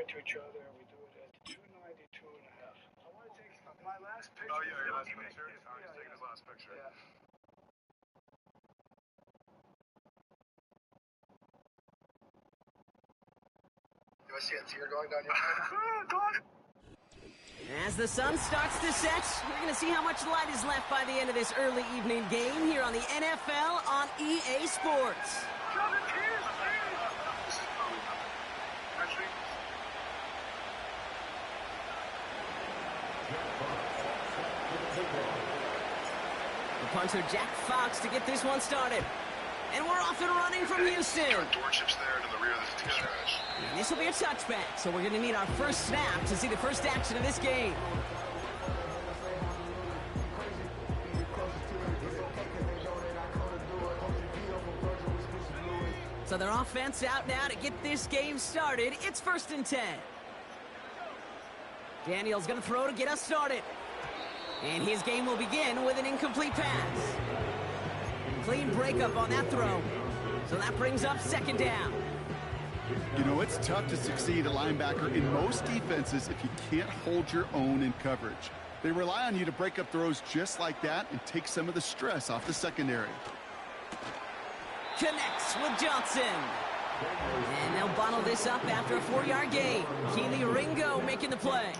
to each other, and we do it at 292.5. I want to take my last picture. Oh, yeah, your last picture? He's taking his last picture. Yeah. Do I see a tear going down your face? As the sun starts to set, we're going to see how much light is left by the end of this early evening game here on the NFL on EA Sports. The punter Jack Fox to get this one started. And we're off and running from Houston. Door chips there and in the rear of the trash. And this will be a touchback, so we're going to need our first snap to see the first action of this game. So their offense out now to get this game started. It's 1st and 10. Daniel's going to throw to get us started. And his game will begin with an incomplete pass. Clean breakup on that throw. So that brings up 2nd down. You know, it's tough to succeed at linebacker in most defenses if you can't hold your own in coverage. They rely on you to break up throws just like that and take some of the stress off the secondary. Connects with Johnson. And they'll bottle this up after a 4-yard gain. Keely Ringo making the play.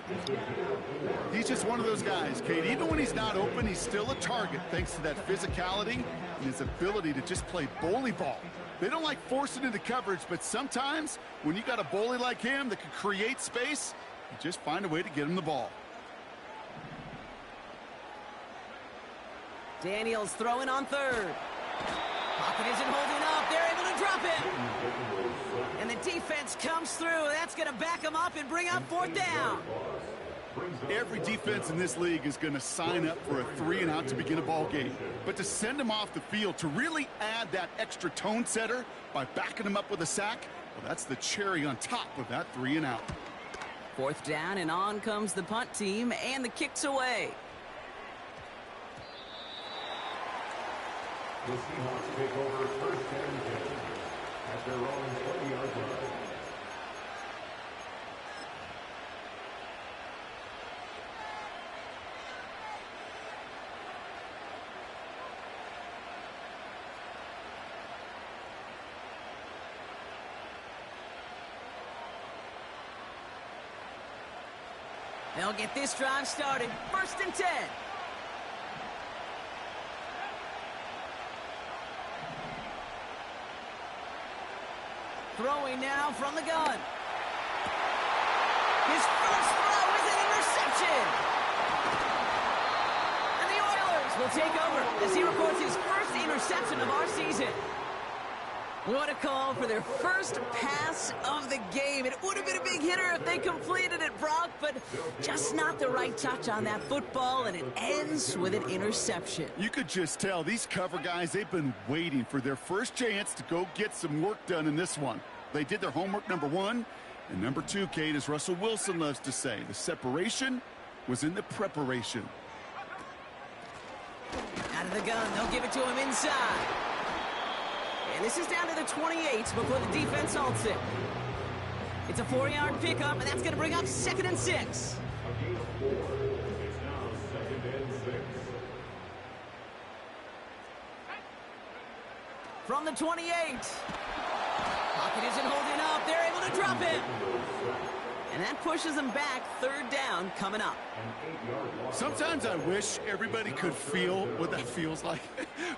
He's just one of those guys, Kate. Even when he's not open, he's still a target thanks to that physicality and his ability to just play bully ball. They don't like forcing into coverage, but sometimes when you got a bully like him that can create space, you just find a way to get him the ball. Daniels throwing on 3rd. Pocket isn't holding up. They're able to drop it. And the defense comes through. That's going to back them up and bring up 4th down. Every defense in this league is going to sign up for a 3-and-out to begin a ball game. But to send them off the field, to really add that extra tone setter by backing them up with a sack, well, that's the cherry on top of that 3-and-out. 4th down, and on comes the punt team, and the kick's away. The Seahawks take over 1st and 10 at their own 20-yard line. They'll get this drive started. 1st and 10. Throwing now from the gun. His first throw is an interception. And the Oilers will take over as he records his first interception of our season. What a call for their first pass of the game. It would have been a big hitter if they completed it, Brock, but just not the right touch on that football, and it ends with an interception. You could just tell these cover guys, they've been waiting for their first chance to go get some work done in this one. They did their homework, number 1, and number 2, Kate, as Russell Wilson loves to say, the separation was in the preparation. Out of the gun, they'll give it to him inside. And this is down to the 28 before the defense halts it. It's a 4-yard pickup, and that's going to bring up 2nd and 6. A gain of 4. It's now 2nd and 6. From the 28. Pocket isn't holding up. They're able to drop it. And that pushes them back. 3rd down coming up. Sometimes I wish everybody could feel what that feels like.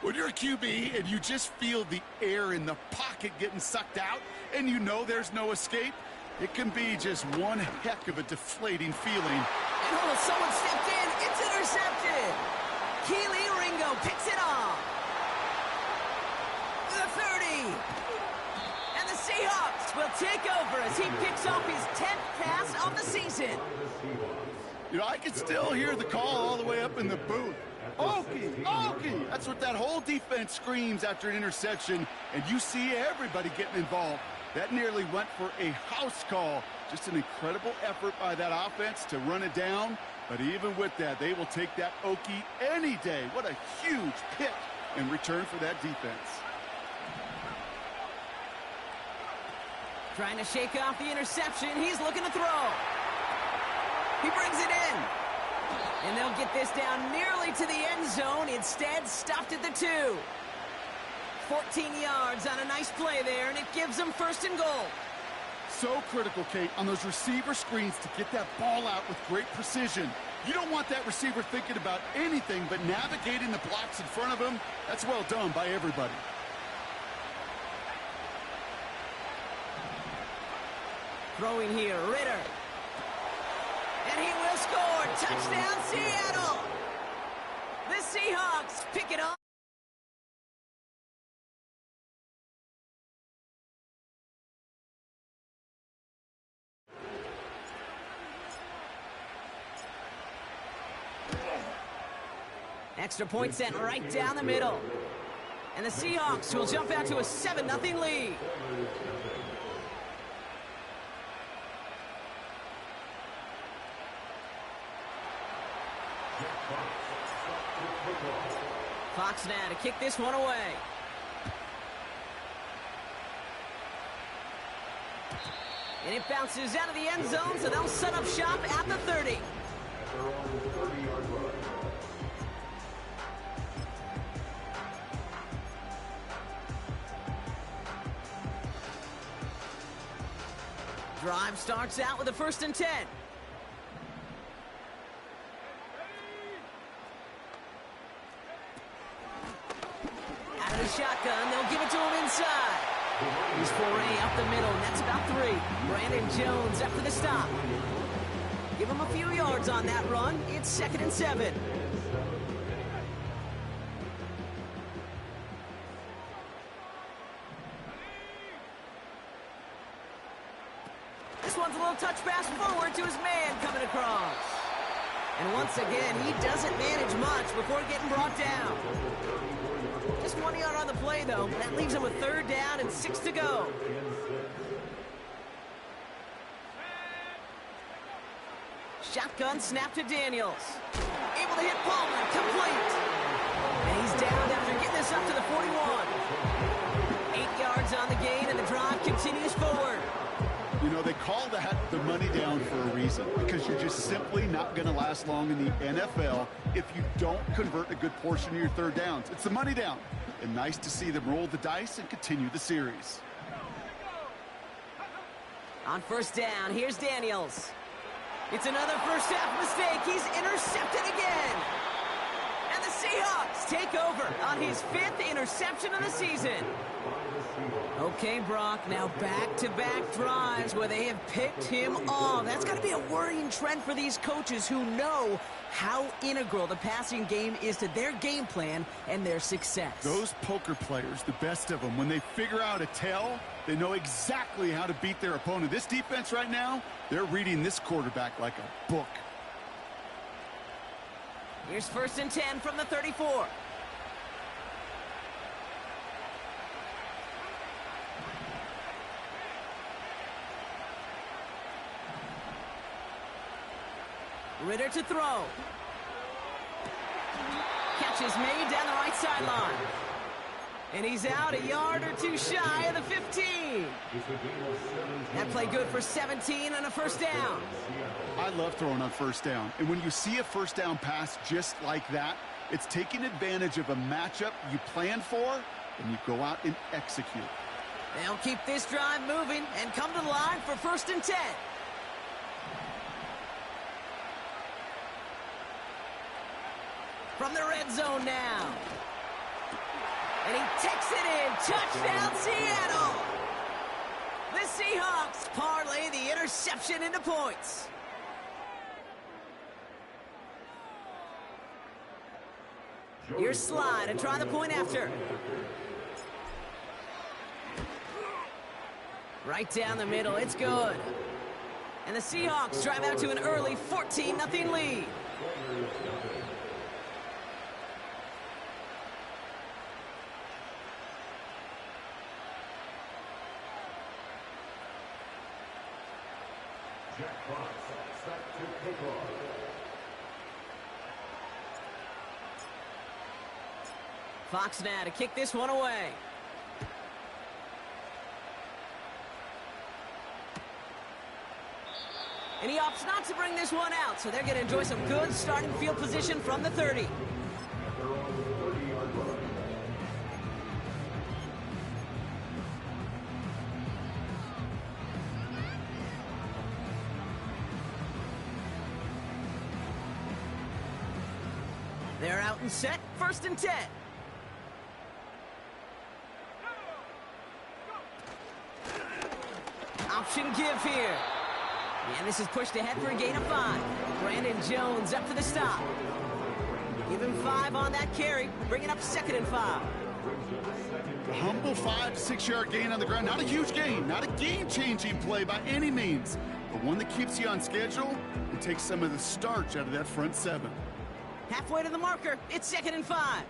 When you're a QB and you just feel the air in the pocket getting sucked out and you know there's no escape, it can be just one heck of a deflating feeling. And oh, someone stepped in. It's intercepted. Keely Ringo picks it off. The 30. And the Seahawks will take over as he picks off his 10th pass of the season. You know, I can still hear the call all the way up in the booth. Okie, Okie! That's what that whole defense screams after an interception, and you see everybody getting involved. That nearly went for a house call. Just an incredible effort by that offense to run it down, but even with that, they will take that Okie any day. What a huge pick in return for that defense. Trying to shake off the interception. He's looking to throw. He brings it in. And they'll get this down nearly to the end zone. Instead, stopped at the 2. 14 yards on a nice play there, and it gives them first and goal. So critical, Kate, on those receiver screens to get that ball out with great precision. You don't want that receiver thinking about anything but navigating the blocks in front of him. That's well done by everybody. Throwing here, Ritter. And he will score. Touchdown, Seattle. The Seahawks pick it up. Extra point sent right down the middle. And the Seahawks will jump out to a 7-0 lead. Fox now to kick this one away. And it bounces out of the end zone, so they'll set up shop at the 30. Drive starts out with a 1st and 10. Out of the shotgun, they'll give it to him inside. He's foray up the middle, and that's about 3. Brandon Jones after the stop. Give him a few yards on that run. It's 2nd and 7. This one's a little touch pass forward to his man coming across. And once again, he doesn't manage much before getting brought down. Just 1 yard on the play, though. That leaves him with 3rd down and 6 to go. Shotgun snap to Daniels. Able to hit Palmer, complete. And he's down after getting this up to the 41. 8 yards on the gain, and the drive continues forward. You know, they call that the money down for a reason, because you're just simply not going to last long in the NFL if you don't convert a good portion of your 3rd downs. It's the money down. And nice to see them roll the dice and continue the series. On 1st down, here's Daniels. It's another first half mistake. He's intercepted again. And the Seahawks take over on his 5th interception of the season. Okay, Brock, now back-to-back drives where they have picked him off. That's got to be a worrying trend for these coaches who know how integral the passing game is to their game plan and their success. Those poker players, the best of them, when they figure out a tell, they know exactly how to beat their opponent. This defense right now, they're reading this quarterback like a book. Here's 1st and 10 from the 34. Ritter to throw. Catch is made down the right sideline. And he's out a yard or 2 shy of the 15. That play good for 17 and a 1st down. I love throwing on 1st down. And when you see a 1st down pass just like that, it's taking advantage of a matchup you planned for, and you go out and execute. They'll keep this drive moving and come to the line for 1st and 10. From the red zone now. And he takes it in. Touchdown, Seattle. The Seahawks parlay the interception into points. Here's Slide and try the point after. Right down the middle. It's good. And the Seahawks drive out to an early 14-0 lead. Fox now to kick this one away. And he opts not to bring this one out, so they're going to enjoy some good starting field position from the 30. At their own 30-yard line. They're out and set, 1st and 10. Option give here. And this is pushed ahead for a gain of 5. Brandon Jones up for the stop. Give him 5 on that carry, bring it up 2nd and 5. A humble 5 to 6 yard gain on the ground. Not a huge gain, not a game-changing play by any means, but one that keeps you on schedule and takes some of the starch out of that front 7. Halfway to the marker, it's 2nd and 5.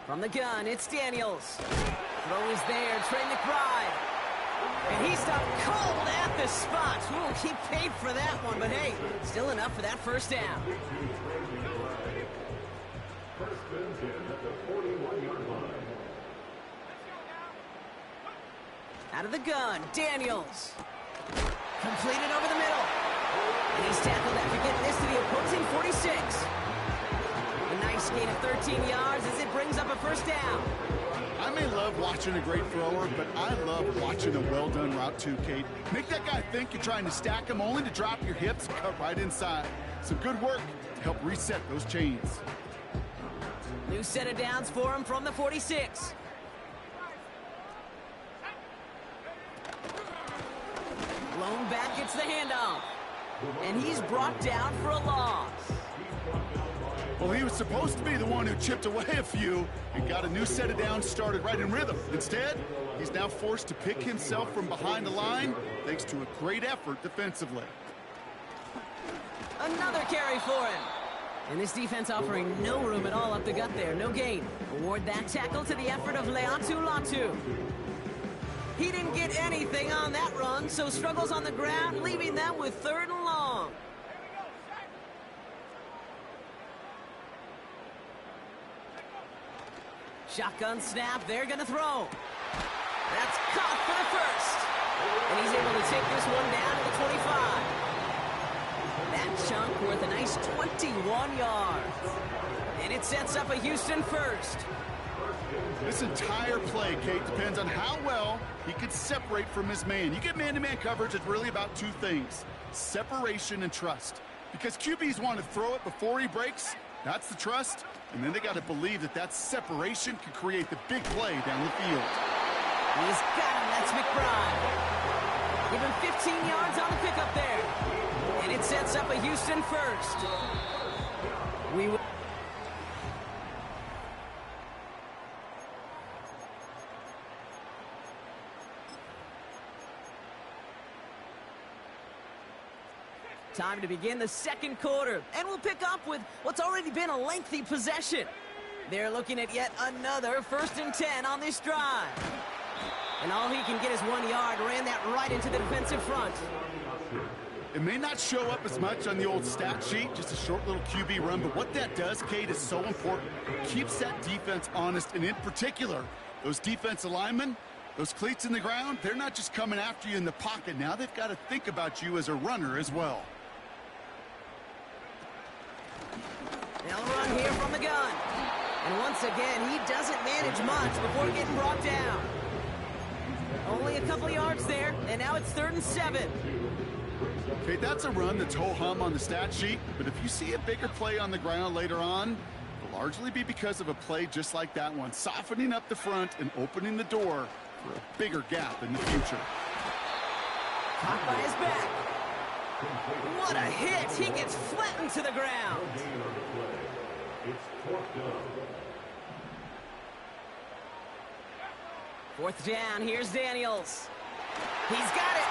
From the gun, it's Daniels. Throw is there, Trey McBride. And he stopped cold at the spot. Ooh, he paid for that one, but hey, still enough for that 1st down. First and 10 at the 41-yard line. Out of the gun, Daniels. Completed over the middle. And he's tackled after getting this to the opposing 46. A nice gain of 13 yards as it brings up a 1st down. I may love watching a great thrower, but I love watching a well-done route too, Kate. Make that guy think you're trying to stack him only to drop your hips and cut right inside. Some good work to help reset those chains. New set of downs for him from the 46. Blown back, gets the handoff. And he's brought down for a loss. Well, he was supposed to be the one who chipped away a few and got a new set of downs started right in rhythm. Instead, he's now forced to pick himself from behind the line thanks to a great effort defensively. Another carry for him. And this defense offering no room at all up the gut there. No gain. Award that tackle to the effort of Leatu Latu. He didn't get anything on that run, so struggles on the ground, leaving them with 3rd and long. Shotgun snap, they're going to throw. That's caught for the 1st. And he's able to take this one down to the 25. That chunk worth a nice 21 yards. And it sets up a Houston 1st. This entire play, Kate, depends on how well he can separate from his man. You get man-to-man coverage, it's really about 2 things: separation and trust. Because QBs want to throw it before he breaks, that's the trust, and then they got to believe that that separation can create the big play down the field. He's got him, that's McBride. Give him 15 yards on the pickup there. And it sets up a Houston 1st. We will. Time to begin the 2nd quarter, and we'll pick up with what's already been a lengthy possession. They're looking at yet another 1st and 10 on this drive. And all he can get is 1 yard, ran that right into the defensive front. It may not show up as much on the old stat sheet, just a short little QB run, but what that does, Kate, is so important. It keeps that defense honest, and in particular, those defensive linemen, those cleats in the ground, they're not just coming after you in the pocket. Now they've got to think about you as a runner as well. They'll run here from the gun. And once again, he doesn't manage much before getting brought down. Only a couple yards there, and now it's 3rd and 7. Okay, that's a run that's ho-hum on the stat sheet, but if you see a bigger play on the ground later on, it'll largely be because of a play just like that one, softening up the front and opening the door for a bigger gap in the future. Caught by his back. What a hit! He gets flattened to the ground. It's 4th down. 4th down, here's Daniels. He's got it.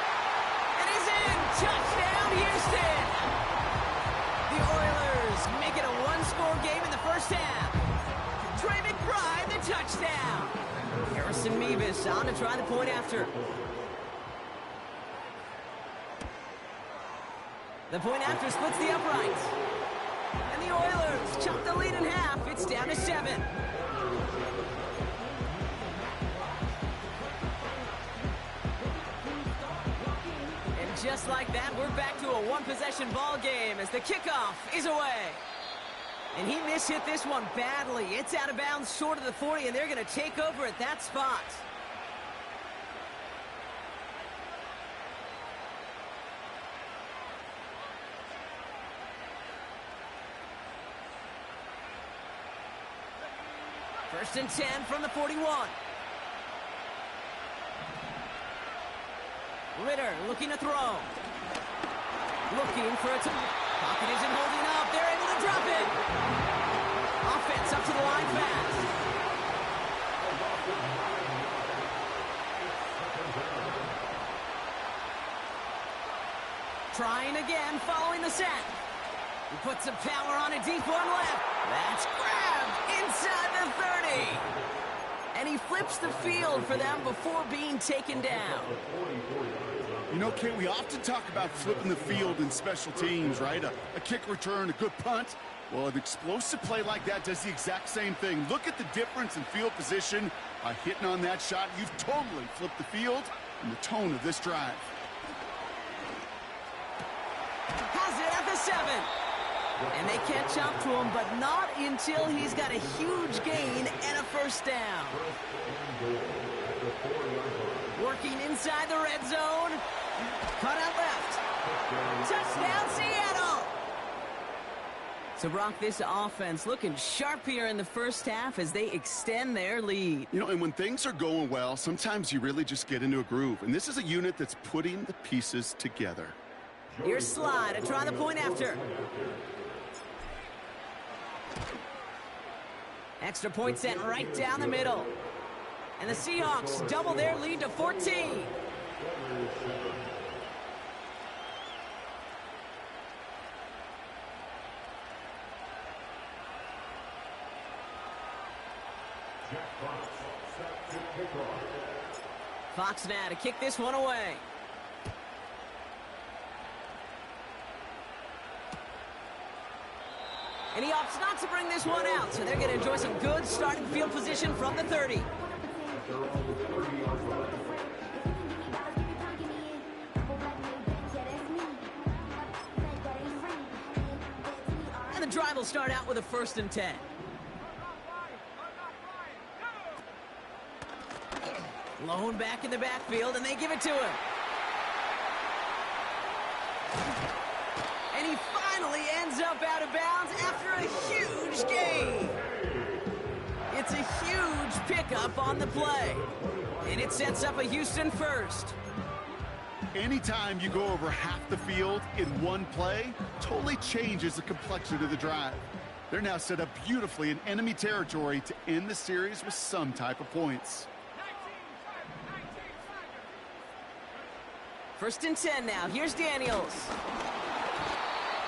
And he's in! Touchdown, Houston! The Oilers make it a 1-score game in the 1st half. Trey McBride, the touchdown. Harrison Mevis on to try the point after. The point after splits the uprights. And the Oilers chop the lead in half. It's down to 7. just like that, we're back to a one-possession ball game as the kickoff is away. And he mishit this one badly. It's out of bounds short of the 40, and they're going to take over at that spot. First and 10 from the 41. Ritter looking to throw. Looking for a pocket isn't holding up. They're able to drop it. Offense up to the line fast. Trying again, following the sack. He puts some power on a deep one left. That's grabbed inside the 30. And he flips the field for them before being taken down. You know, Kate, we often talk about flipping the field in special teams, right? A kick return, a good punt. Well, an explosive play like that does the exact same thing. Look at the difference in field position. By hitting on that shot, you've totally flipped the field and the tone of this drive. Has it at the 7. And they catch up to him, but not until he's got a huge gain and a first down. Working inside the red zone. Cut out left. Touchdown, Seattle! So, Brock, this offense looking sharp here in the first half as they extend their lead. You know, and when things are going well, sometimes you really just get into a groove. And this is a unit that's putting the pieces together. Here's Slide to try the point after. Extra point sent right down the middle. And the Seahawks double their lead to 14. Fox now to kick this one away. And he opts not to bring this one out, so they're going to enjoy some good starting field position from the 30. And the drive will start out with a 1st and 10. Lone back in the backfield, and they give it to him. And he finally ends up out of bounds after a huge gain. It's a huge pickup on the play. And it sets up a Houston first. Anytime you go over half the field in one play, totally changes the complexion of the drive. They're now set up beautifully in enemy territory to end the series with some type of points. 1st and 10 now. Here's Daniels.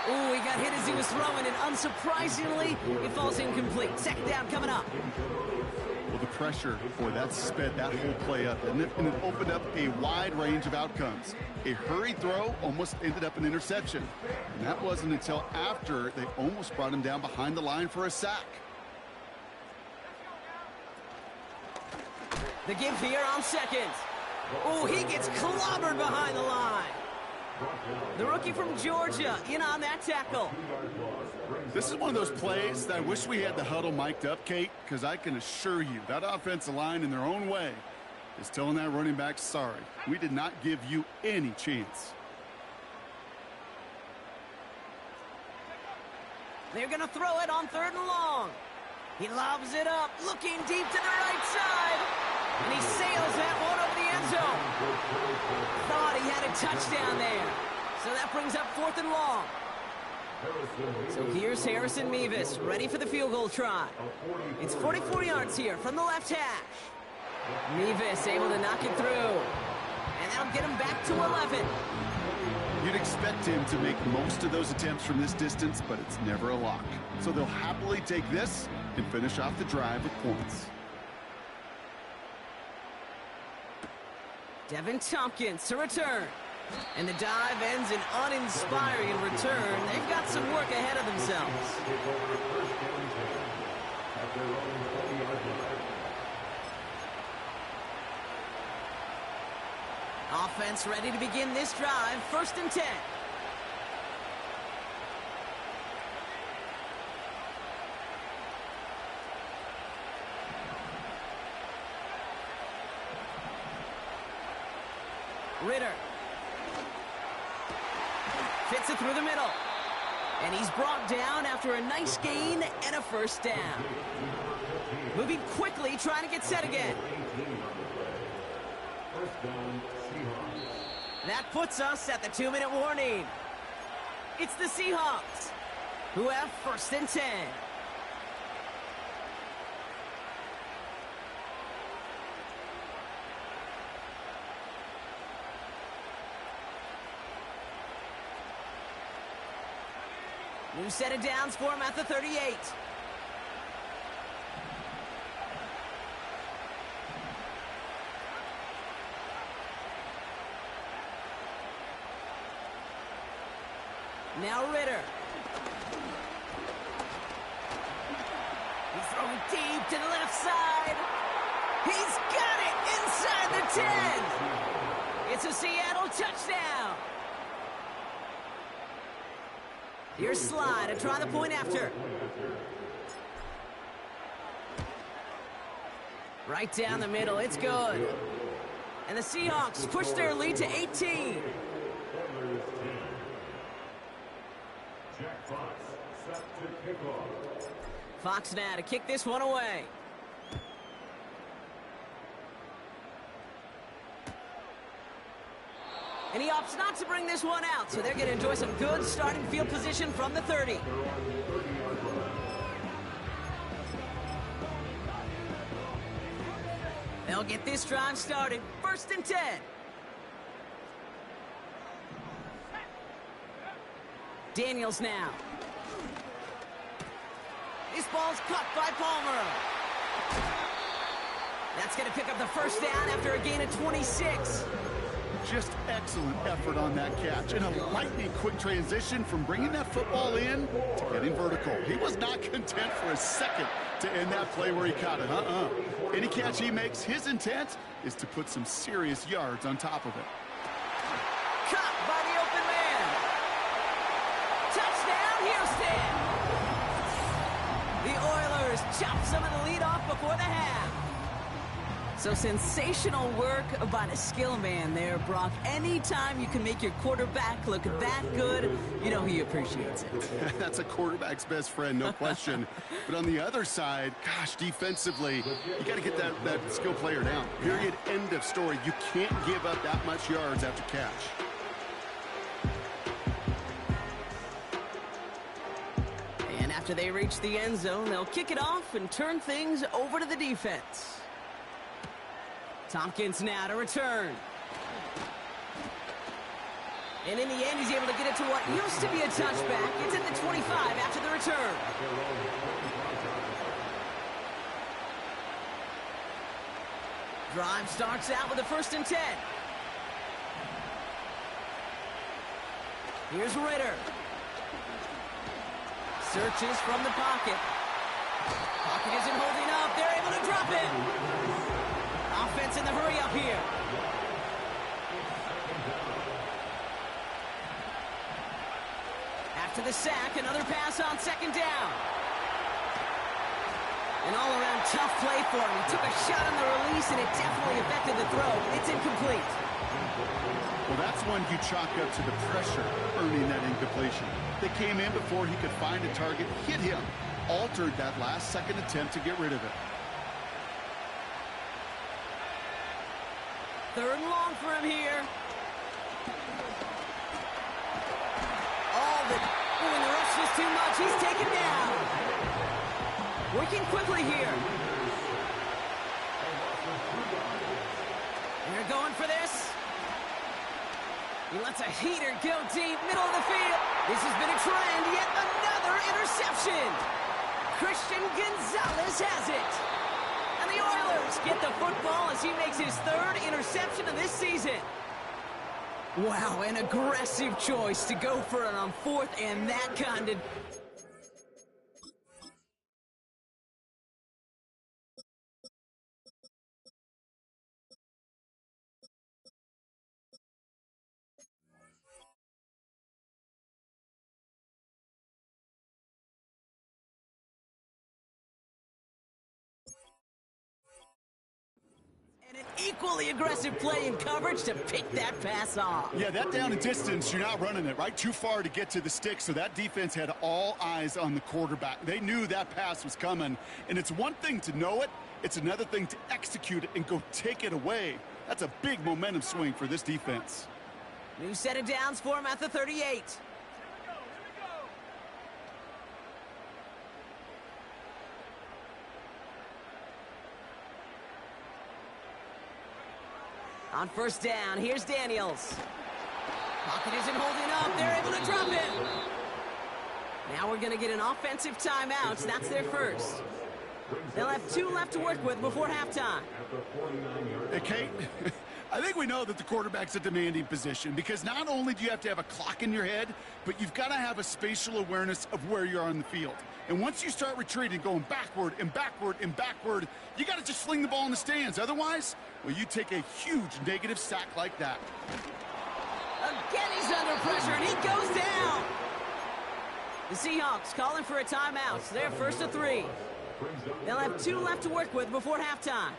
Ooh, he got hit as he was throwing, and unsurprisingly, it falls incomplete. 2nd down coming up. Well, the pressure, boy, that sped that whole play up, and it opened up a wide range of outcomes. A hurried throw almost ended up an interception. And that wasn't until after they almost brought him down behind the line for a sack. The give here on 2nd. Oh, he gets clobbered behind the line. The rookie from Georgia in on that tackle. This is one of those plays that I wish we had the huddle mic'd up, Kate, because I can assure you that offensive line in their own way is telling that running back, sorry, we did not give you any chance. They're going to throw it on 3rd and long. He lobs it up, looking deep to the right side. And he sails that one over the end zone. Thought he had a touchdown there. So that brings up 4th and long. So here's Harrison Mevis, ready for the field goal try. It's 44 yards here from the left hash. Mevis able to knock it through. And that'll get him back to 11. You'd expect him to make most of those attempts from this distance, but it's never a lock. So they'll happily take this and finish off the drive with points. Devin Tompkins to return. And the dive ends in uninspiring return. They've got some work ahead of themselves. Offense ready to begin this drive. 1st and 10. Ritter. Fits it through the middle. And he's brought down after a nice gain and a 1st down. Moving quickly, trying to get set again. That puts us at the 2-minute warning. It's the Seahawks, who have 1st and 10. New set of downs for him at the 38. Now Ritter. He's throwing deep to the left side. He's got it inside the 10. It's a Seattle touchdown. Here's Slide to try the point after. Right down the middle. It's good. And the Seahawks push their lead to 18. Fox now to kick this one away. And he opts not to bring this one out, so they're going to enjoy some good starting field position from the 30. They'll get this drive started. 1st and 10. Daniels now. This ball's caught by Palmer. That's going to pick up the 1st down after a gain of 26. Just excellent effort on that catch. And a lightning quick transition from bringing that football in to getting vertical. He was not content for a second to end that play where he caught it. Any catch he makes, his intent is to put some serious yards on top of it. Caught by the open man. Touchdown, Houston. The Oilers chop some of the lead off before the half. So sensational work by the skill man there, Brock. Anytime you can make your quarterback look that good, you know he appreciates it. That's a quarterback's best friend, no question. But on the other side, gosh, defensively, you got to get that skill player down. Period, end of story. You can't give up that much yards after catch. And after they reach the end zone, they'll kick it off and turn things over to the defense. Tompkins now to return. And in the end, he's able to get it to what used to be a touchback. It's at the 25 after the return. Drive starts out with a 1st and 10. Here's Ritter. Searches from the pocket. Pocket isn't holding up. They're able to drop it. Offense in the hurry up here. After the sack, another pass on 2nd down. An all-around tough play for him. He took a shot on the release, and it definitely affected the throw. It's incomplete. Well, that's one you chalk up to the pressure earning that incompletion. They came in before he could find a target, hit him, altered that last-second attempt to get rid of it. 3rd and long for him here. When the rush was too much, he's taken down. Working quickly here. They're going for this. He lets a heater go deep, middle of the field. This has been a trend, yet another interception. Christian Gonzalez has it. And the Oilers get the football as he makes his 3rd interception of this season. Wow, an aggressive choice to go for it on 4th and that kind of equally aggressive play and coverage to pick that pass off. Yeah, that down and distance, you're not running it, right? Too far to get to the stick, so that defense had all eyes on the quarterback. They knew that pass was coming, and it's one thing to know it, it's another thing to execute it and go take it away. That's a big momentum swing for this defense. New set of downs for him at the 38. On first down, here's Daniels. Pocket isn't holding up. They're able to drop it. Now we're going to get an offensive timeout. That's their first. They'll have 2 left to work with before halftime. Hey, Kate, I think we know that the quarterback's a demanding position because not only do you have to have a clock in your head, but you've got to have a spatial awareness of where you are on the field. And once you start retreating, going backward and backward and backward, you got to just fling the ball in the stands. Otherwise, well, you take a huge negative sack like that. Again, he's under pressure, and he goes down. The Seahawks calling for a timeout. So they're first to 3. They'll have 2 left to work with before halftime.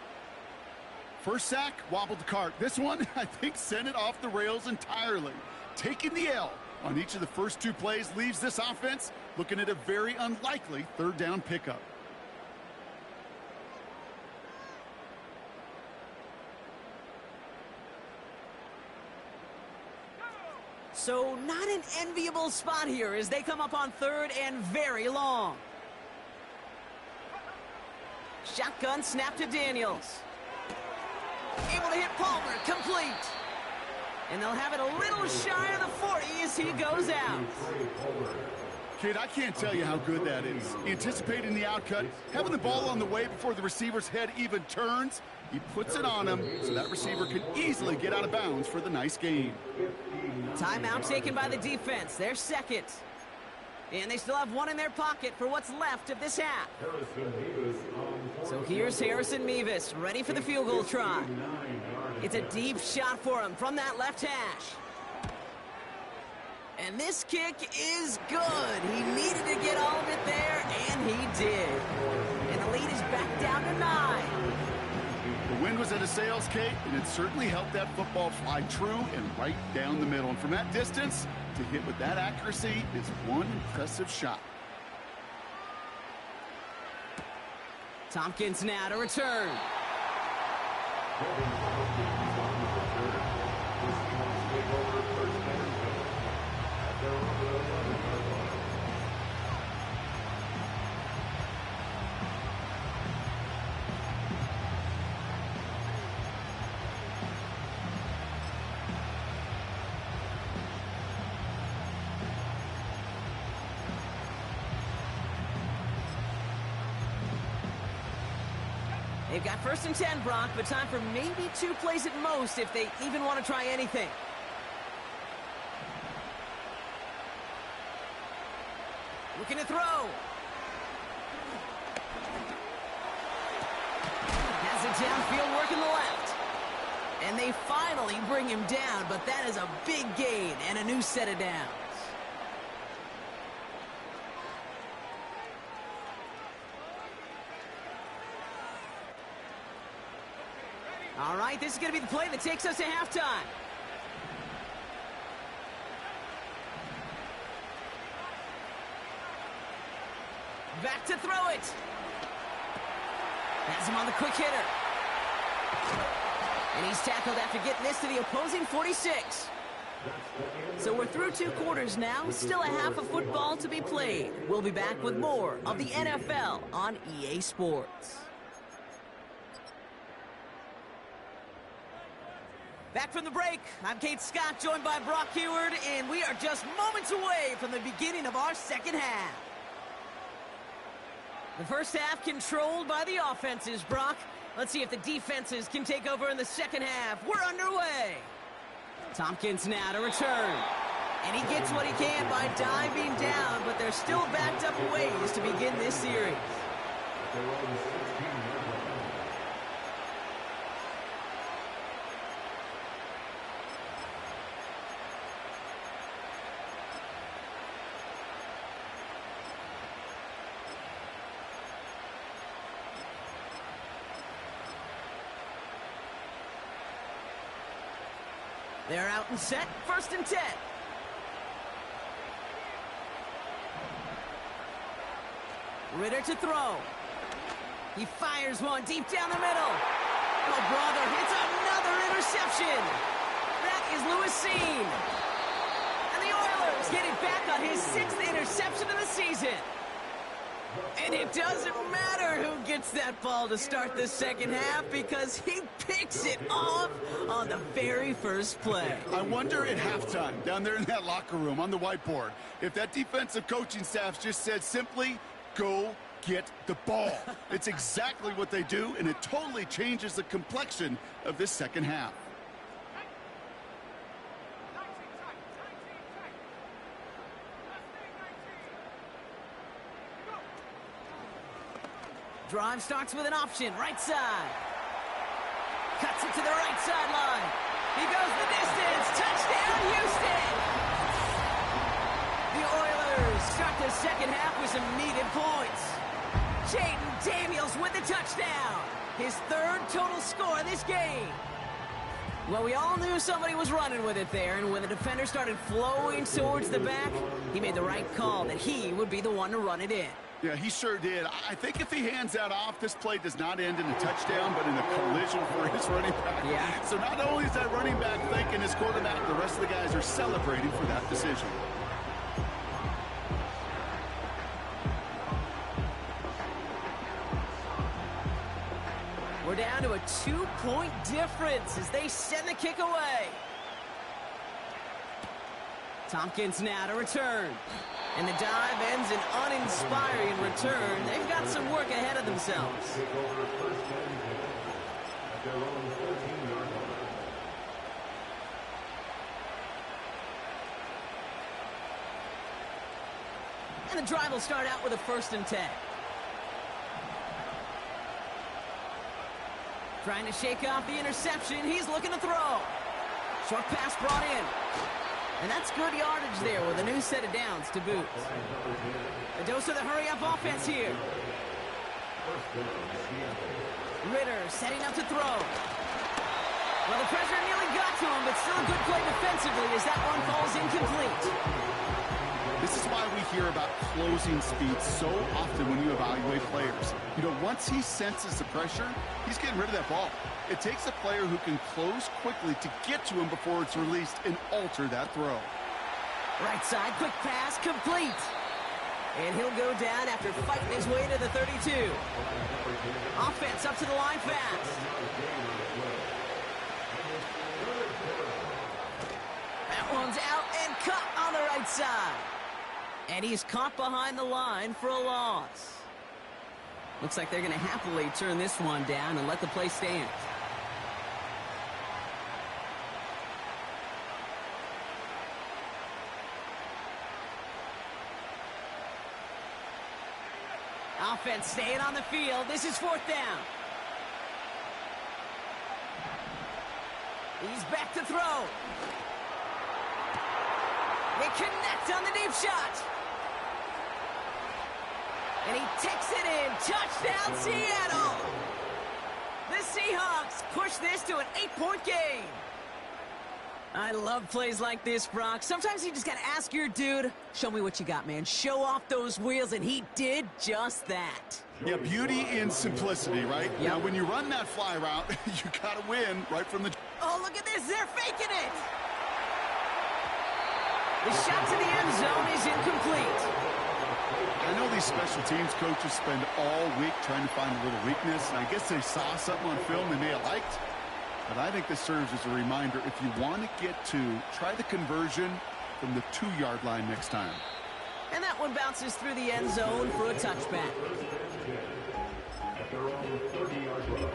First sack, wobbled the cart. This one, I think, sent it off the rails entirely. Taking the L on each of the first 2 plays leaves this offense looking at a very unlikely 3rd down pickup. So not an enviable spot here as they come up on 3rd and very long. Shotgun snap to Daniels. Able to hit Palmer, complete. And they'll have it a little shy of the 40 as he goes out. Kid, I can't tell you how good that is. Anticipating the outcut, having the ball on the way before the receiver's head even turns, he puts it on him so that receiver can easily get out of bounds for the nice gain. Timeout taken by the defense, their second. And they still have 1 in their pocket for what's left of this half. So here's Harrison Mevis, ready for the field goal try. It's a deep shot for him from that left hash. And this kick is good. He needed to get all of it there, and he did. And the lead is back down to 9. The wind was at a sails, Kate, and it certainly helped that football fly true and right down the middle. And from that distance, to hit with that accuracy is one impressive shot. Tompkins now to return. They've got 1st and 10, Brock, but time for maybe 2 plays at most if they even want to try anything. Looking to throw. Has it downfield, working the left. And they finally bring him down, but that is a big gain and a new set of downs. All right, this is going to be the play that takes us to halftime. Back to throw it. Has him on the quick hitter. And he's tackled after getting this to the opposing 46. So we're through 2 quarters now. Still a half of football to be played. We'll be back with more of the NFL on EA Sports. Back from the break, I'm Kate Scott, joined by Brock Heward, and we are just moments away from the beginning of our second half. The first half controlled by the offenses, Brock. Let's see if the defenses can take over in the second half. We're underway. Tompkins now to return. And he gets what he can by diving down, but they're still backed up ways to begin this series. They're out and set. 1st and 10. Ritter to throw. He fires one deep down the middle. Oh, brother, it's another interception. That is Lewis Seen. And the Oilers getting back on his 6th interception of the season. And it doesn't matter who gets that ball to start the second half because he picks it off on the very first play. I wonder at halftime, down there in that locker room on the whiteboard, if that defensive coaching staff just said simply, go get the ball. It's exactly what they do, and it totally changes the complexion of this second half. Drive starts with an option, right side. Cuts it to the right sideline. He goes the distance. Touchdown, Houston! The Oilers start the second half with some needed points. Jaden Daniels with the touchdown. His 3rd total score this game. Well, we all knew somebody was running with it there, and when the defender started flowing towards the back, he made the right call that he would be the one to run it in. Yeah, he sure did. I think if he hands that off, this play does not end in a touchdown, but in a collision for his running back. Yeah. So not only is that running back thanking his quarterback, the rest of the guys are celebrating for that decision. We're down to a 2-point difference as they send the kick away. Tompkins now to return. And the dive ends an uninspiring return. They've got some work ahead of themselves. And the drive will start out with a 1st and 10. Trying to shake off the interception. He's looking to throw. Short pass brought in. And that's good yardage there with a new set of downs to boot. A dose of the hurry-up offense here. Ritter setting up to throw. Well, the pressure nearly got to him, but still a good play defensively as that one falls incomplete. This is why we hear about closing speed so often when you evaluate players. You know, once he senses the pressure, he's getting rid of that ball. It takes a player who can close quickly to get to him before it's released and alter that throw. Right side, quick pass, complete. And he'll go down after fighting his way to the 32. Offense up to the line fast. That one's out and cut on the right side. And he's caught behind the line for a loss. Looks like they're going to happily turn this one down and let the play stand. Offense staying on the field. This is 4th down. He's back to throw. They connect on the deep shot. And he takes it in. Touchdown, Seattle. The Seahawks push this to an 8-point game. I love plays like this, Brock. Sometimes you just got to ask your dude, show me what you got, man. Show off those wheels, and he did just that. Yeah, beauty in simplicity, right? Yep. Now, when you run that fly route, you got to win right from the... Oh, look at this. They're faking it. The shot to the end zone is incomplete. I know these special teams coaches spend all week trying to find a little weakness, and I guess they saw something on film they may have liked. But I think this serves as a reminder, if you want to get to, try the conversion from the 2-yard line next time. And that one bounces through the end zone for a touchback. At their own 30-yard line.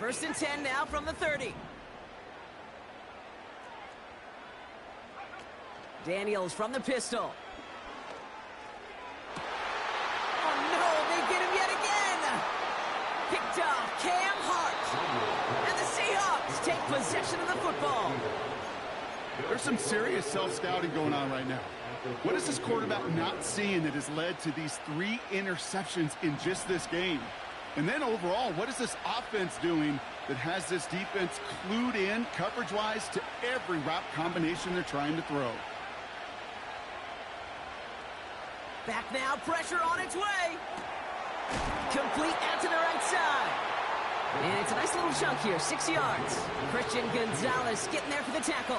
First and 10 now from the 30. Daniels from the pistol. Oh, no! possession of the football. There's some serious self-scouting going on right now. What is this quarterback not seeing that has led to these 3 interceptions in just this game? And then overall, what is this offense doing that has this defense clued in coverage-wise to every route combination they're trying to throw? Back now, pressure on its way. Complete out to the right side. And it's a nice little chunk here, 6 yards. Christian Gonzalez getting there for the tackle.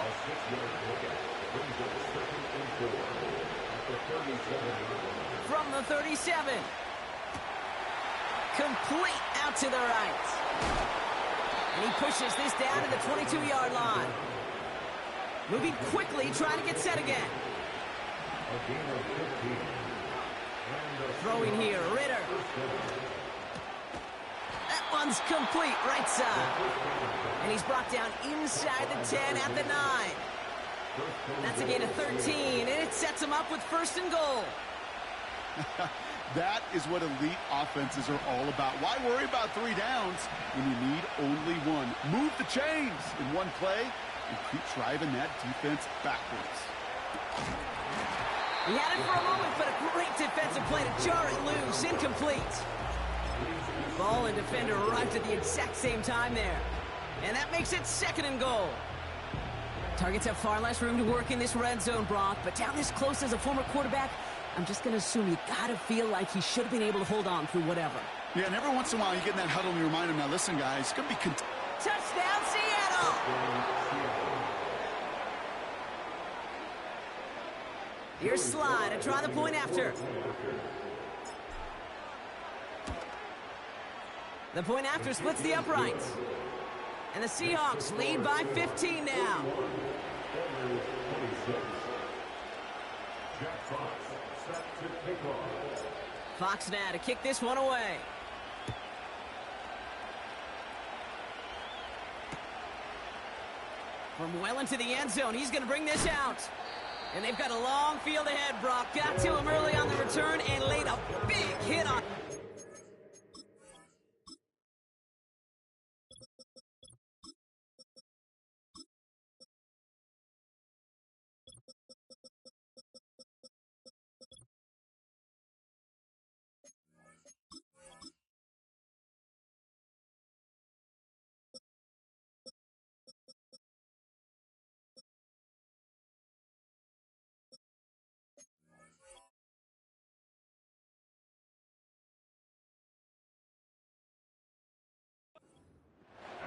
From the 37. Complete out to the right. And he pushes this down to the 22-yard line. Moving quickly, trying to get set again. Throwing here, Ritter. That one's complete, right side. And he's brought down inside the 10 at the 9. That's a gain of 13, and it sets him up with 1st and goal. That is what elite offenses are all about. Why worry about 3 downs when you need only 1? Move the chains in one play and keep driving that defense backwards. He had it for a moment, but a great defensive play to jar it loose. Incomplete. Ball and defender arrived at the exact same time there. And that makes it 2nd and goal. Targets have far less room to work in this red zone, Brock, but down this close as a former quarterback, I'm just going to assume you got to feel like he should have been able to hold on through whatever. Yeah, and every once in a while you get in that huddle and you remind him, now listen, guys, it's going to be... Touchdown, Seattle! Here's Sly to try the point after. The point after splits the uprights. And the Seahawks lead by 15 now. Fox now to kick this one away. From well into the end zone, he's going to bring this out. And they've got a long field ahead, Brock. Got to him early on the return and laid a big hit on.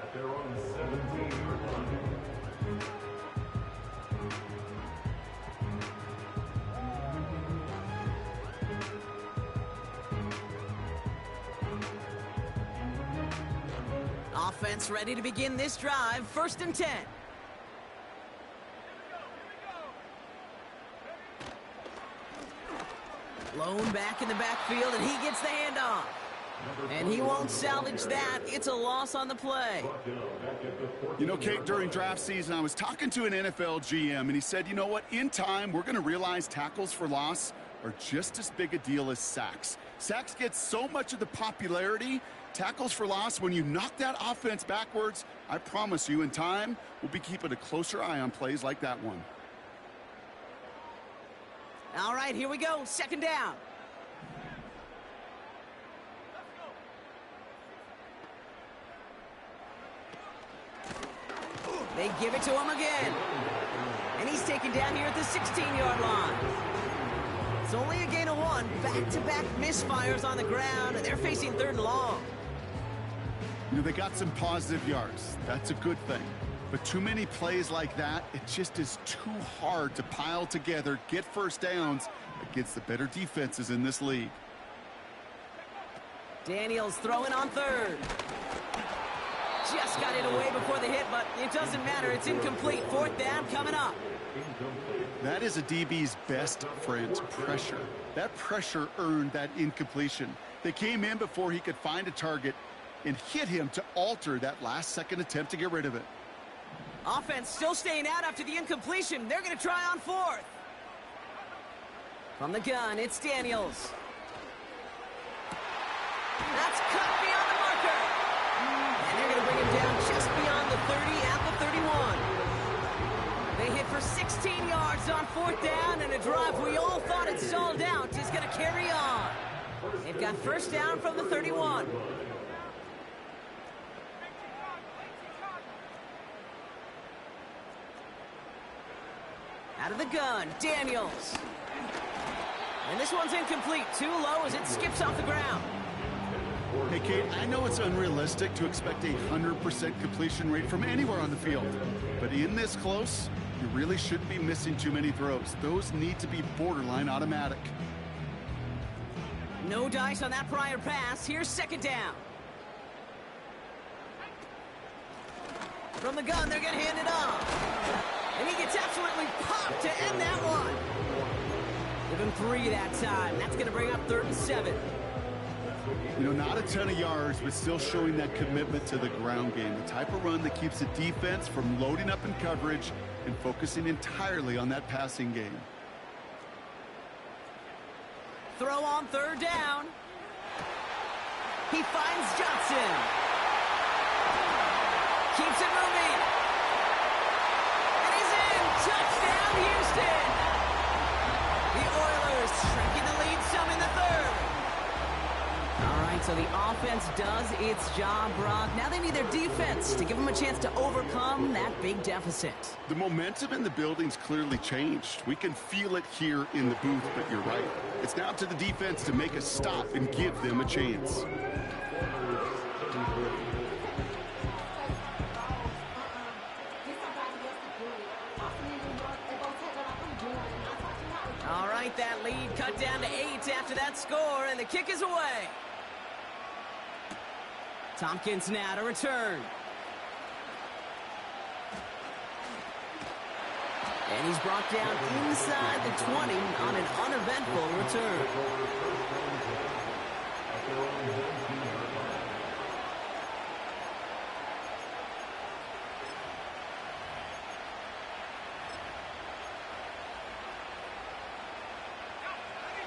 At their own 17-yard line. Offense ready to begin this drive. 1st and 10. Lone back in the backfield, and he gets the handoff. And he won't salvage that. It's a loss on the play. You know, Kate, during draft season, I was talking to an NFL GM, and he said, you know what, in time, we're going to realize tackles for loss are just as big a deal as sacks. Sacks get so much of the popularity. Tackles for loss, when you knock that offense backwards, I promise you, in time, we'll be keeping a closer eye on plays like that one. All right, here we go. 2nd down. They give it to him again. And he's taken down here at the 16-yard line. It's only a gain of 1. Back-to-back misfires on the ground, and they're facing 3rd and long. You know, they got some positive yards. That's a good thing. But too many plays like that, it just is too hard to pile together, get 1st downs against the better defenses in this league. Daniels throwing on 3rd. Just got it away before the hit, but it doesn't matter. It's incomplete. 4th down coming up. That is a DB's best friend, pressure. That pressure earned that incompletion. They came in before he could find a target and hit him to alter that last-second attempt to get rid of it. Offense still staying out after the incompletion. They're going to try on 4th. From the gun, it's Daniels. That's cut beyond the marker. And they're going to bring him down just beyond the 30 at the fourth down, and a drive we all thought had stalled out is going to carry on. They've got first down from the 31. Out of the gun, Daniels. And this one's incomplete. Too low as it skips off the ground. Hey, Kate, I know it's unrealistic to expect a 100% completion rate from anywhere on the field. But in this close, you really shouldn't be missing too many throws. Those need to be borderline automatic. No dice on that prior pass. Here's second down. From the gun, they're going to hand it off. And he gets absolutely popped to end that one. Give him 3 that time. That's going to bring up 3rd and 7. You know, not a ton of yards, but still showing that commitment to the ground game. The type of run that keeps the defense from loading up in coverage and focusing entirely on that passing game. Throw on 3rd down. He finds Johnson. Keeps it moving. And he's in. Touchdown, Houston. The Oilers shrinking the lead some in the 3rd. All right, so the offense does its job, Brock. Now they need their defense to give them a chance to overcome that big deficit. The momentum in the building's clearly changed. We can feel it here in the booth, but you're right. It's now up to the defense to make a stop and give them a chance. All right, that lead cut down to 8 after that score, and the kick is away. Tompkins now to return. And he's brought down inside the 20 on an uneventful return.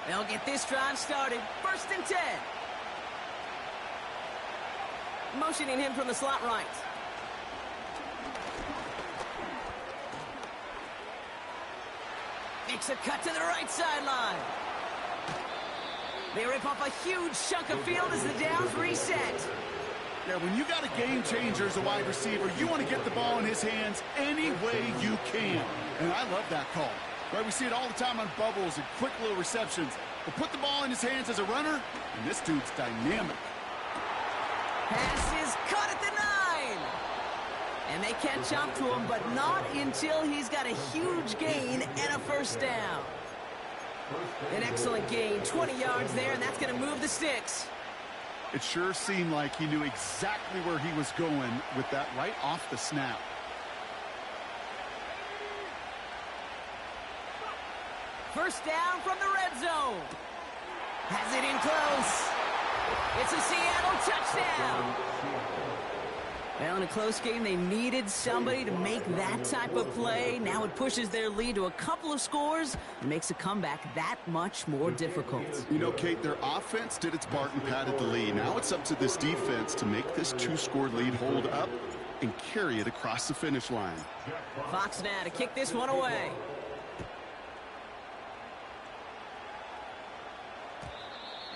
They'll get this drive started. 1st and 10. Motioning him from the slot right. Makes a cut to the right sideline. They rip off a huge chunk of field as the downs reset. Yeah, when you got a game changer as a wide receiver, you want to get the ball in his hands any way you can. And I love that call. Right, we see it all the time on bubbles and quick little receptions. But put the ball in his hands as a runner, and this dude's dynamic. Pass is caught at the 9. And they catch up to him, but not until he's got a huge gain and a 1st down. An excellent gain, 20 yards there, and that's going to move the sticks. It sure seemed like he knew exactly where he was going with that right off the snap. First down from the red zone. Has it in close. It's a Seattle touchdown. Well, in a close game, they needed somebody to make that type of play. Now it pushes their lead to a couple of scores and makes a comeback that much more difficult. You know, Kate, their offense did its part and padded the lead. Now it's up to this defense to make this 2-score lead hold up and carry it across the finish line. Fox now to kick this one away.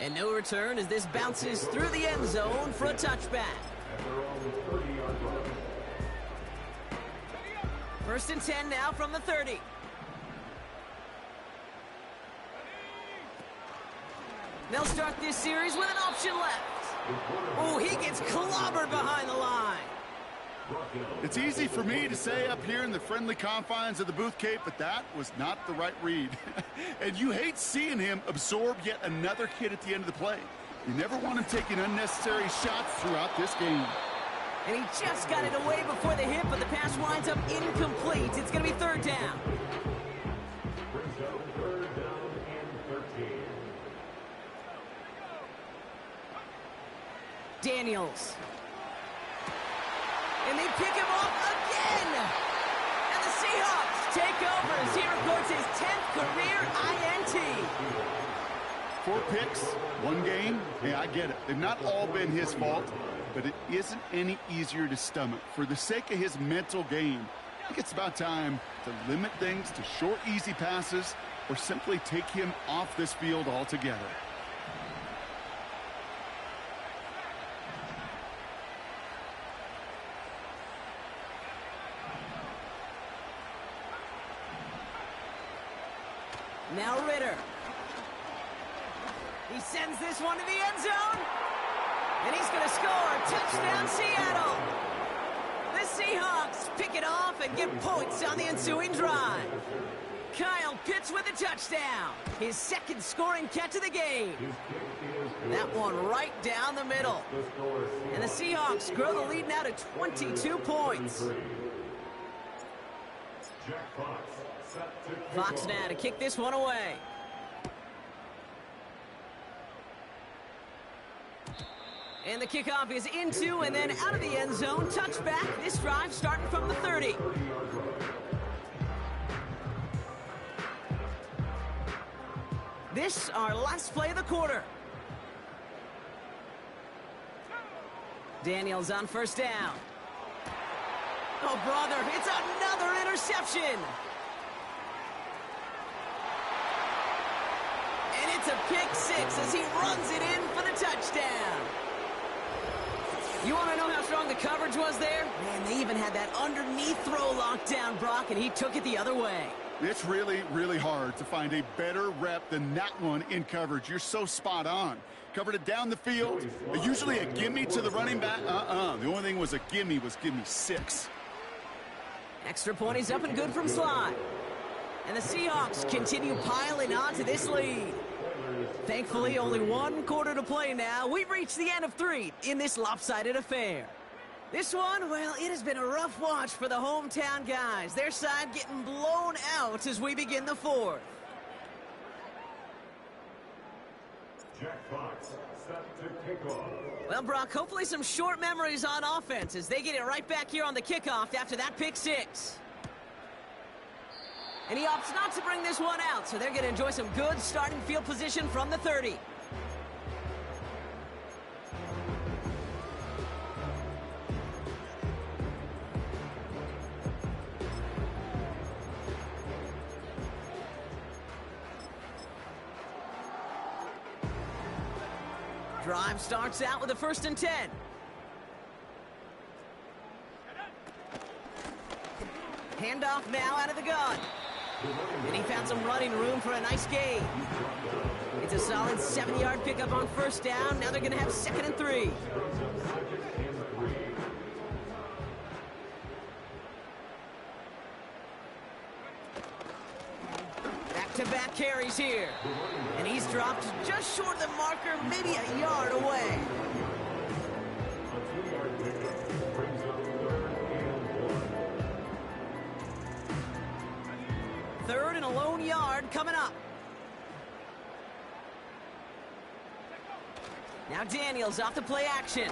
And no return as this bounces through the end zone for a touchback. 1st and 10 now from the 30. They'll start this series with an option left. Oh, he gets clobbered behind the line. It's easy for me to say up here in the friendly confines of the booth, Kate, but that was not the right read. And you hate seeing him absorb yet another hit at the end of the play. You never want him taking unnecessary shots throughout this game. And he just got it away before the hit, but the pass winds up incomplete. It's going to be 3rd down. Daniels. And they pick him off again. And the Seahawks take over as he records his 10th career INT. 4 picks, 1 game. Hey, I get it. They've not all been his fault, but it isn't any easier to stomach. For the sake of his mental game, think it's about time to limit things to short, easy passes or simply take him off this field altogether. Now Ritter. He sends this one to the end zone. And he's going to score. Touchdown, Seattle. The Seahawks pick it off and get points on the ensuing drive. Kyle Pitts with a touchdown. His second scoring catch of the game. That one right down the middle. And the Seahawks grow the lead now to 22 points. Fox now to kick this one away. And the kickoff is into and then out of the end zone. Touchback. This drive starting from the 30. This our last play of the quarter. Daniels on first down. Oh, brother, it's another interception. And it's a pick six as he runs it in for the touchdown. You want to know how strong the coverage was there? Man, they even had that underneath throw locked down, Brock, and he took it the other way. It's really, really hard to find a better rep than that one in coverage. You're so spot on. Covered it down the field. Usually a gimme to the running back. The only thing was a gimme 6. Extra point is up and good from Sly. And the Seahawks continue piling on to this lead. Thankfully, only one quarter to play now. We've reached the end of 3 in this lopsided affair. This one, well, it has been a rough watch for the hometown guys. Their side getting blown out as we begin the 4th. Jack Fox, set to kick off. Well, Brock, hopefully some short memories on offense as they get it right back here on the kickoff after that pick 6. And he opts not to bring this one out, so they're going to enjoy some good starting field position from the 30. Drive starts out with a 1st and 10. Handoff now out of the gun. And he found some running room for a nice gain. It's a solid 7-yard pickup on 1st down. Now they're going to have 2nd and 3. Back-to-back carries here. And he's dropped just short of the marker, maybe a yard away. Third and a lone yard coming up. Now Daniels off the play action.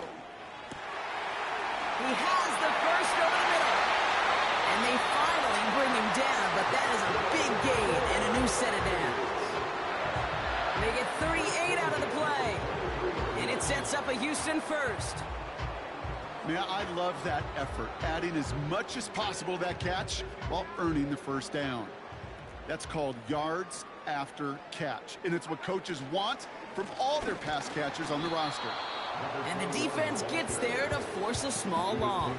He has the first over the middle. And they finally bring him down, but that is a big gain and a new set of downs. They get 38 out of the play. And it sets up a Houston first. Man, I love that effort, adding as much as possible to that catch while earning the 1st down. That's called yards after catch, and it's what coaches want from all their pass catchers on the roster. And the defense gets there to force a small loss.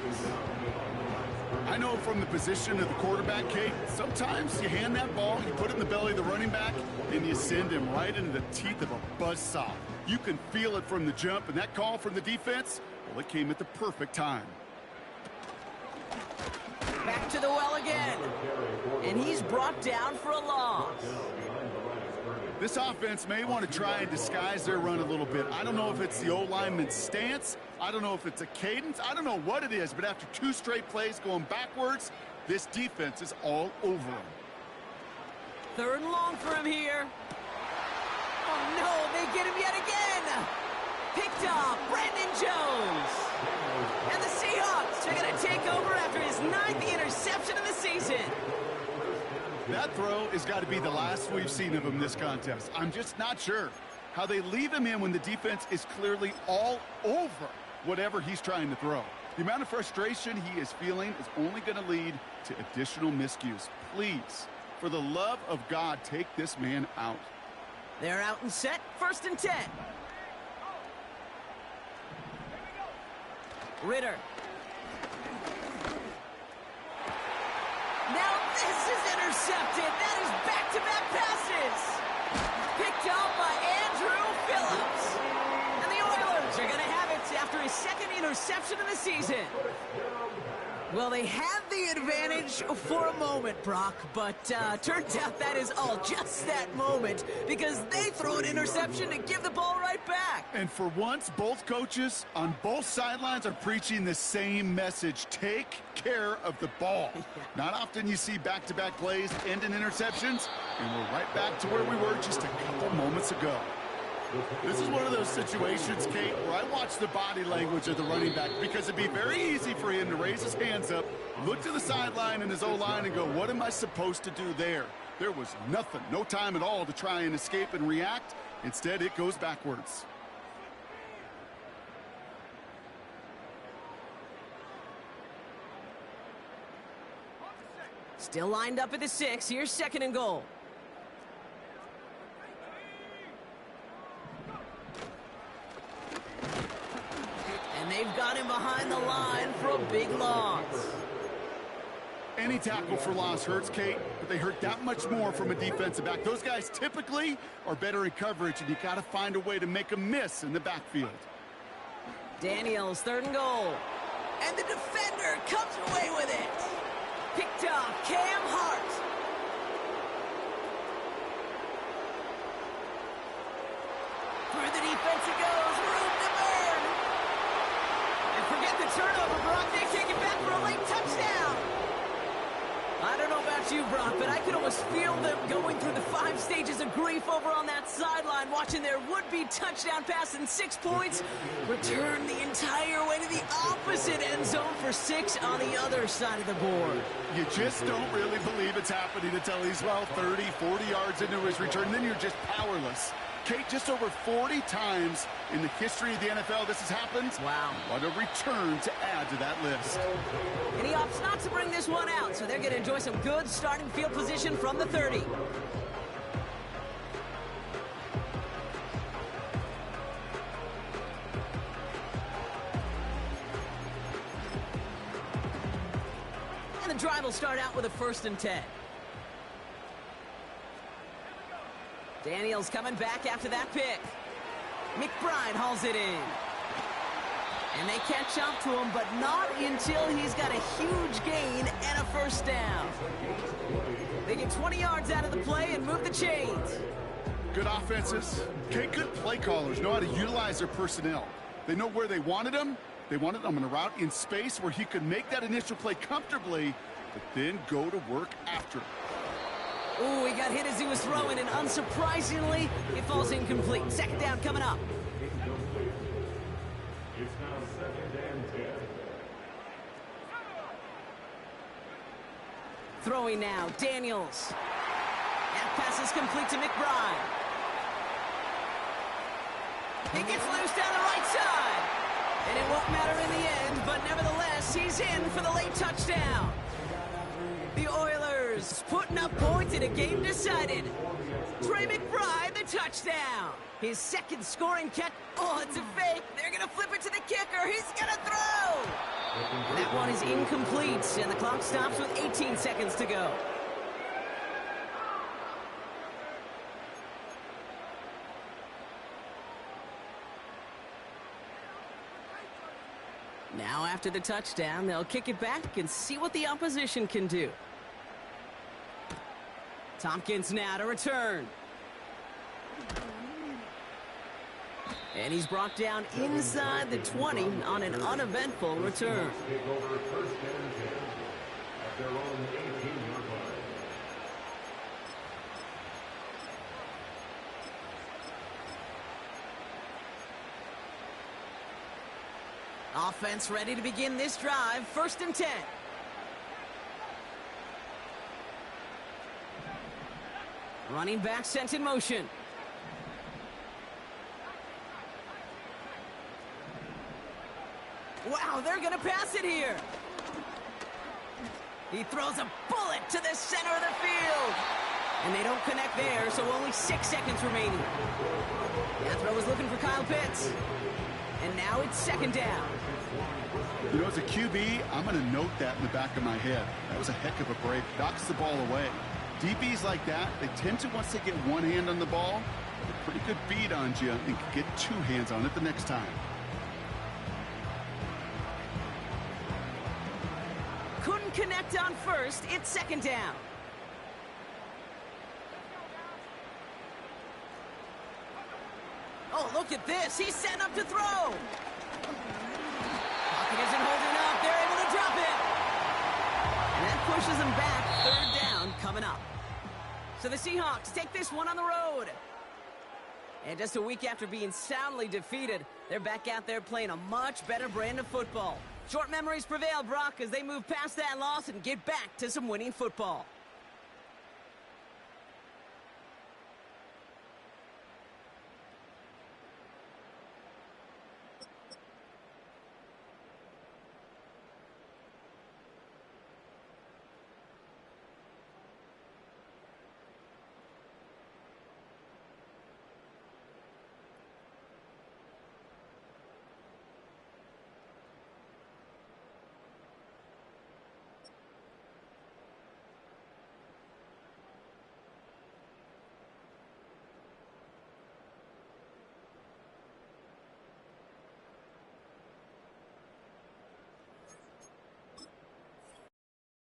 I know from the position of the quarterback, Kate, sometimes you hand that ball, you put it in the belly of the running back, and you send him right into the teeth of a buzzsaw. You can feel it from the jump, and that call from the defense, well, it came at the perfect time. Back to the well again. And he's brought down for a loss. This offense may want to try and disguise their run a little bit. I don't know if it's the O-lineman's stance. I don't know if it's a cadence. I don't know what it is, but after 2 straight plays going backwards, this defense is all over him. 3rd and long for him here. Oh, no, they get him yet again. Picked off Brandon Jones. And the Seahawks are going to take over after his 9th interception of the season. That throw has got to be the last we've seen of him this contest. I'm just not sure how they leave him in when the defense is clearly all over whatever he's trying to throw. The amount of frustration he is feeling is only going to lead to additional miscues. Please, for the love of God, take this man out. They're out and set, 1st and 10. Ritter. Now this is intercepted. That is back-to-back passes. Picked up by Andrew Phillips. And the Oilers are going to have it after his 2nd interception of the season. Well, they had the advantage for a moment, Brock, but turns out that is all just that moment because they throw an interception to give the ball right back. And for once, both coaches on both sidelines are preaching the same message. Take care of the ball. Not often you see back-to-back plays end in interceptions, and we're right back to where we were just a couple moments ago. This is one of those situations, Kate, where I watch the body language of the running back because it'd be very easy for him to raise his hands up, look to the sideline in his O-line and go, what am I supposed to do there? There was nothing, no time at all to try and escape and react. Instead, it goes backwards. Still lined up at the 6. Here's 2nd and goal. And they've got him behind the line for a big loss. Any tackle for loss hurts, Kate, but they hurt that much more from a defensive back. Those guys typically are better in coverage, and you got to find a way to make a miss in the backfield. Daniels, 3rd and goal. And the defender comes away with it. Picked off Cam Hart. Through the defense it goes. Room to burn. And forget the turnover, Brock. They take it back for a late touchdown. I don't know about you, Brock, but I could almost feel them going through the 5 stages of grief over on that sideline, watching their would-be touchdown pass in 6 points return the entire way to the opposite end zone for 6 on the other side of the board. You just don't really believe it's happening until he's, well, 30, 40 yards into his return. Then you're just powerless. Kate, just over 40 times in the history of the NFL this has happened. Wow. What a return to add to that list. And he opts not to bring this one out, so they're going to enjoy some good starting field position from the 30. And the drive will start out with a 1st and 10. Daniels coming back after that pick. McBride hauls it in. And they catch up to him, but not until he's got a huge gain and a 1st down. They get 20 yards out of the play and move the chains. Good offenses. Okay, good play callers know how to utilize their personnel. They know where they wanted him. They wanted him on a route in space where he could make that initial play comfortably, but then go to work after. Ooh, he got hit as he was throwing, and unsurprisingly, it falls incomplete. 2nd down coming up. It's now 2nd and 10. Throwing now, Daniels. That pass is complete to McBride. He gets loose down the right side. And it won't matter in the end, but nevertheless, he's in for the late touchdown. The Oilers putting up points in a game decided. Trey McBride, the touchdown. His 2nd scoring catch. Oh, it's a fake. They're going to flip it to the kicker. He's going to throw. That one is incomplete, and the clock stops with 18 seconds to go. Now after the touchdown, they'll kick it back and see what the opposition can do. Tompkins now to return. And he's brought down inside the 20 on an uneventful return. Take over 1st and 10 at their own 18-yard line. Offense ready to begin this drive. 1st and 10. Running back sent in motion. Wow, they're going to pass it here. He throws a bullet to the center of the field. And they don't connect there, so only 6 seconds remaining. That throw was looking for Kyle Pitts. And now it's second down. You know, as a QB, I'm going to note that in the back of my head. That was a heck of a break. Knocks the ball away. DBs like that, they tend to, once they get one hand on the ball, get a pretty good beat on you and can get two hands on it the next time. Couldn't connect on first. It's second down. Oh, look at this. He's setting up to throw. Pocket isn't holding up. They're able to drop it. And that pushes them back. Third down coming up. So the Seahawks take this one on the road. And just a week after being soundly defeated, they're back out there playing a much better brand of football. Short memories prevail, Brock, as they move past that loss and get back to some winning football.